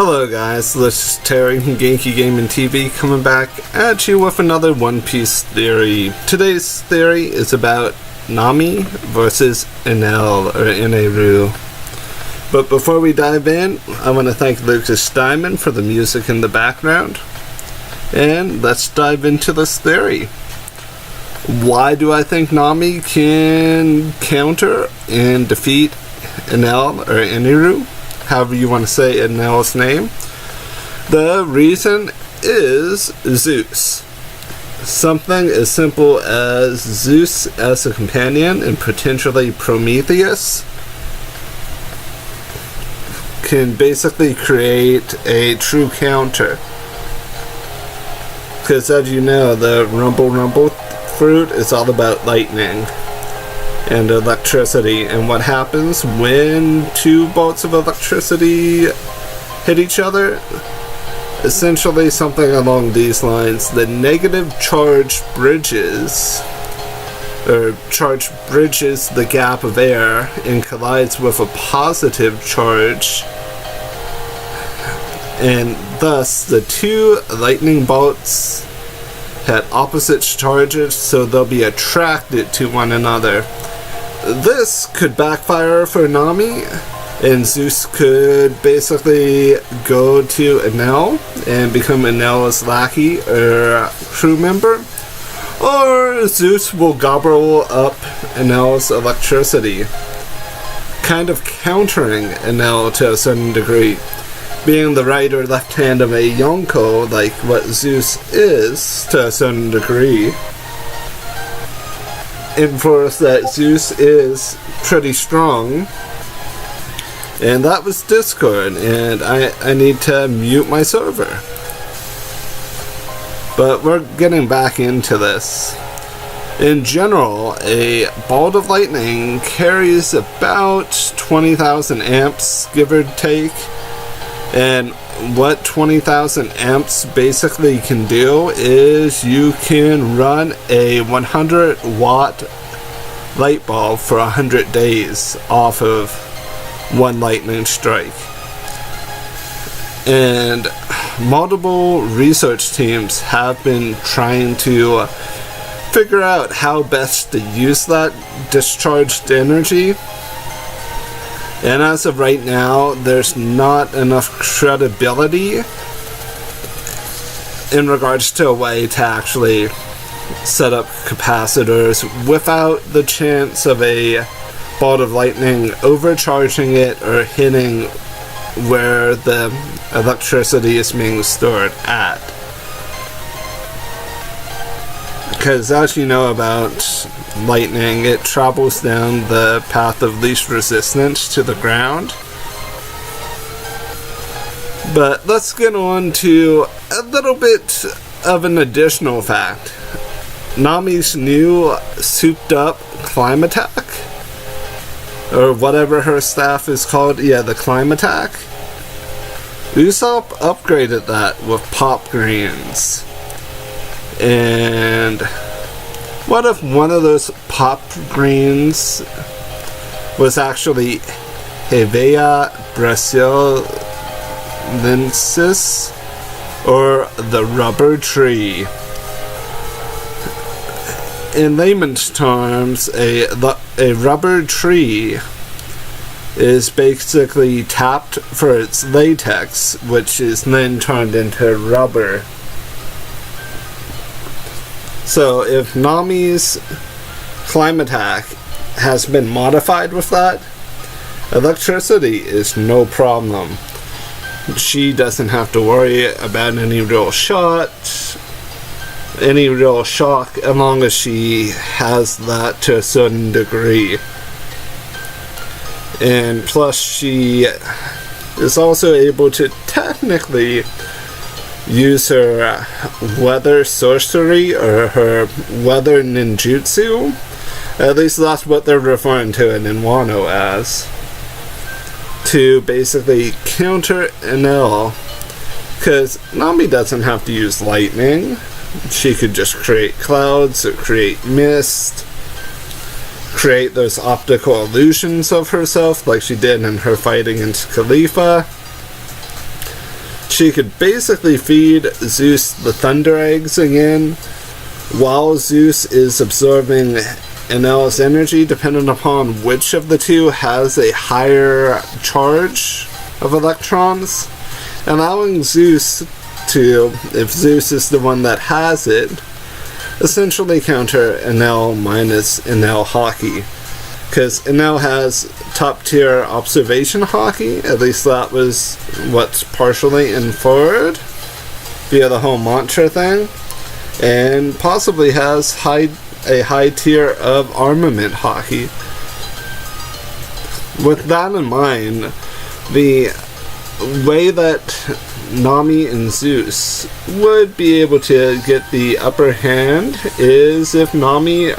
Hello guys, this is Terry from Genki Gaming TV coming back at you with another One Piece theory. Today's theory is about Nami versus Enel, or Eneru. But before we dive in, I want to thank Lucas Diamond for the music in the background. And let's dive into this theory. Why do I think Nami can counter and defeat Enel, or Eneru? However you want to say Enel's name. The reason is Zeus. Something as simple as Zeus as a companion and potentially Prometheus can basically create a true counter. Because as you know, the Rumble fruit is all about lightning and electricity, and what happens when two bolts of electricity hit each other? Essentially something along these lines. The negative charge bridges the gap of air and collides with a positive charge, and thus the two lightning bolts had opposite charges, so they'll be attracted to one another. This could backfire for Nami, and Zeus could basically go to Enel and become Enel's lackey or crew member, or Zeus will gobble up Enel's electricity, kind of countering Enel to a certain degree, being the right or left hand of a Yonko like what Zeus is to a certain degree. Enforce that Zeus is pretty strong. And that was Discord, and I need to mute my server. But we're getting back into this. In general, a bolt of lightning carries about 20,000 amps, give or take. And what 20,000 amps basically can do is you can run a 100 watt light bulb for 100 days off of one lightning strike. And multiple research teams have been trying to figure out how best to use that discharged energy. And as of right now, there's not enough credibility in regards to a way to actually set up capacitors without the chance of a bolt of lightning overcharging it or hitting where the electricity is being stored at. Because as you know about lightning, it travels down the path of least resistance to the ground. But let's get on to a little bit of an additional fact. Nami's new souped up climb attack, or whatever her staff is called, the climb attack. Usopp upgraded that with pop greens. And what if one of those pop greens was actually Hevea brasiliensis, or the rubber tree? In layman's terms, a rubber tree is basically tapped for its latex, which is then turned into rubber. So if Nami's climb attack has been modified with that, electricity is no problem. She doesn't have to worry about any real shock, as long as she has that to a certain degree. And plus she is also able to technically use her weather sorcery, or her weather ninjutsu. At least that's what they're referring to it in Wano as, to basically counter Enel. Because Nami doesn't have to use lightning. She could just create clouds or create mist, create those optical illusions of herself like she did in her fight against Khalifa. she could basically feed Zeus the thunder eggs again, while Zeus is absorbing Enel's energy, depending upon which of the two has a higher charge of electrons, allowing Zeus to, if Zeus is the one that has it, essentially counter Enel minus Enel Hockey. Because Enel has top tier observation hockey, at least that was what's partially inferred via the whole mantra thing, and possibly has a high tier of armament hockey. With that in mind, the way that Nami and Zeus would be able to get the upper hand is if Nami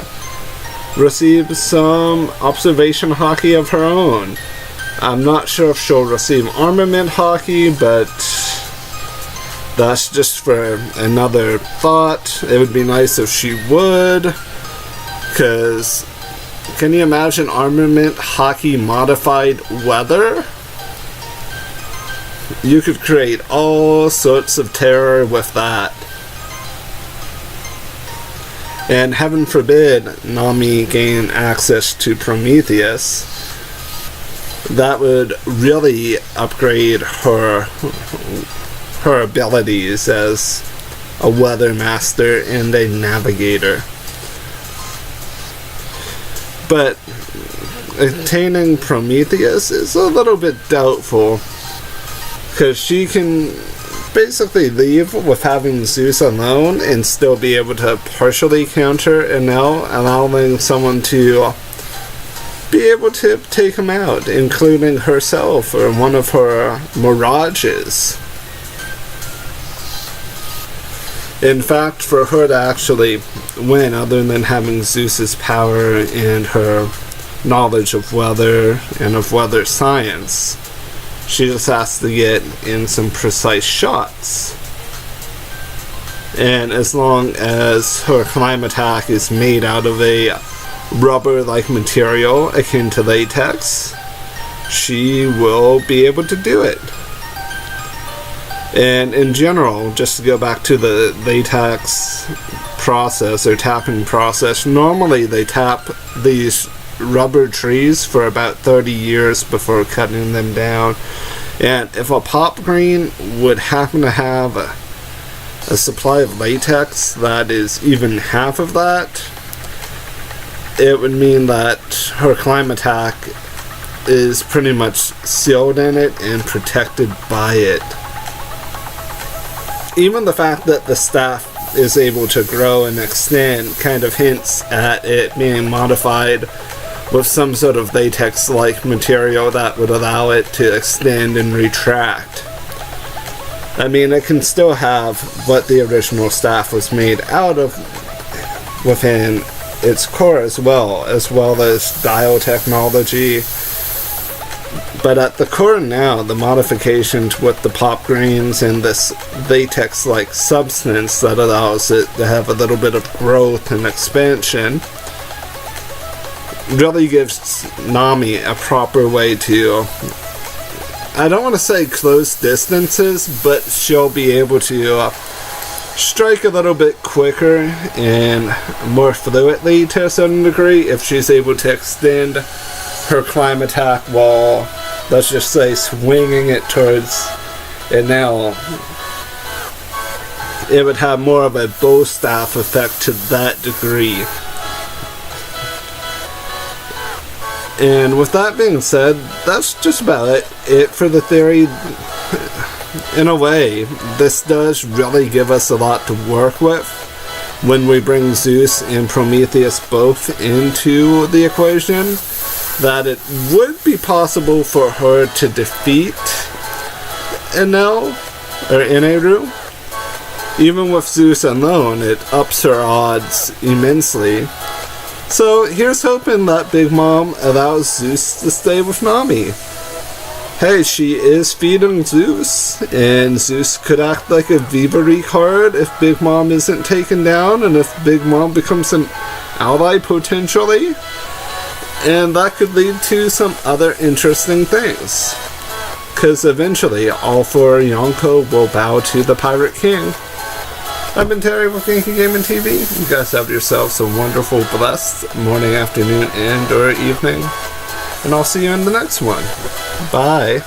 receives some observation hockey of her own. I'm not sure if she'll receive armament hockey, but that's just for another thought. It would be nice if she would, because can you imagine armament hockey modified weather? You could create all sorts of terror with that. And heaven forbid Nami gain access to Prometheus. That would really upgrade her abilities as a weather master and a navigator. But attaining Prometheus is a little bit doubtful, because she can basically leave with having Zeus alone and still be able to partially counter Enel, allowing someone to be able to take him out, including herself or one of her mirages. In fact, for her to actually win, other than having Zeus's power and her knowledge of weather and of weather science, she just has to get in some precise shots. And as long as her climb attack is made out of a rubber-like material akin to latex, she will be able to do it. And in general, just to go back to the latex process or tapping process, normally they tap these rubber trees for about 30 years before cutting them down. And if a pop green would happen to have a supply of latex that is even half of that, it would mean that her climb attack is pretty much sealed in it and protected by it. Even the fact that the staff is able to grow and extend kind of hints at it being modified with some sort of latex-like material that would allow it to extend and retract. I mean, it can still have what the original staff was made out of within its core as well as dial technology. But at the core now, the modifications with the pop greens and this latex-like substance that allows it to have a little bit of growth and expansion really gives Nami a proper way to, I don't want to say close distances, but she'll be able to strike a little bit quicker and more fluidly to a certain degree if she's able to extend her climb attack while, let's just say, swinging it towards Enel. It would have more of a bow staff effect to that degree. And with that being said, that's just about it for the theory. In a way, this does really give us a lot to work with when we bring Zeus and Prometheus both into the equation. That it would be possible for her to defeat Enel, or Eneru. Even with Zeus alone, it ups her odds immensely. So here's hoping that Big Mom allows Zeus to stay with Nami. Hey, she is feeding Zeus, and Zeus could act like a Vivari card if Big Mom isn't taken down, and if Big Mom becomes an ally potentially. And that could lead to some other interesting things. because eventually all four Yonko will bow to the Pirate King. I've been Terry with Genki Gaming TV. You guys have yourselves a wonderful, blessed morning, afternoon, and or evening. And I'll see you in the next one. Bye.